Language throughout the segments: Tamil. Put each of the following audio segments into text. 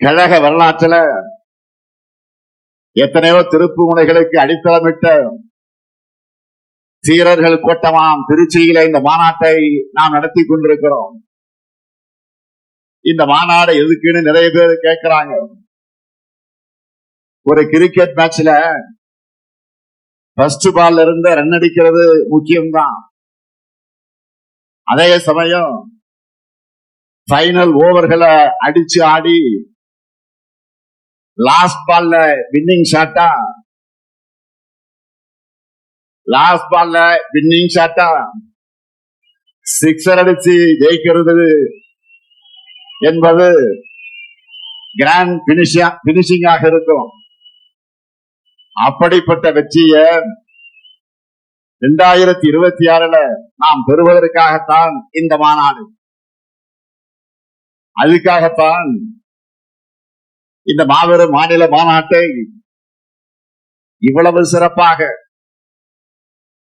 கழக வரலாற்றுல எத்தனையோ திருப்பு முனைகளுக்கு அடித்தளமிட்ட சீரர்கள் கூட்டமாம் திருச்சியில இந்த மாநாட்டை நாம் நடத்தி கொண்டிருக்கிறோம். இந்த மாநாடு எதுக்குன்னு நிறைய பேர் கேட்கிறாங்க. ஒரு கிரிக்கெட் மேட்ச்ல ஃபர்ஸ்ட் பால்ல இருந்து ரன் அடிக்கிறது முக்கியம்தான். அதே சமயம் ஃபைனல் ஓவர்களை அடிச்சு ஆடி லாஸ்ட் பால்ல வின்னிங் ஷாட்டா சிக்ஸர் அடிச்சு ஜெயிக்கிறது என்பது கிராண்ட் பினிஷிங்காக இருக்கும். அப்படிப்பட்ட வெற்றியை 2026 நாம் பெறுவதற்காகத்தான் இந்த மாநாடு. அதுக்காகத்தான் இந்த மாபெரும் மாநில மாநாட்டை இவ்வளவு சிறப்பாக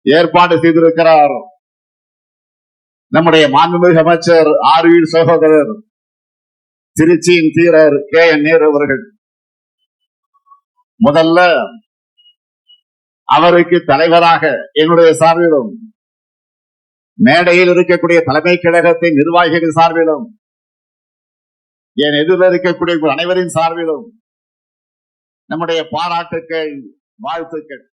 ஏற்பாடு செய்திருக்கிறார் நம்முடைய மாண்புமிகு அமைச்சர் ஆர்வி சகோதரர் திருச்சியின் தீரர் KN நேரு அவர்கள். முதல்ல அவருக்கு தலைவராக என்னுடைய சார்பிலும், மேடையில் இருக்கக்கூடிய தலைமை கழகத்தின் நிர்வாகிகள் சார்பிலும், என் எதிரில் இருக்கக்கூடிய அனைவரின் சார்பிலும் நம்முடைய பாராட்டுக்கள், வாழ்த்துக்கள்.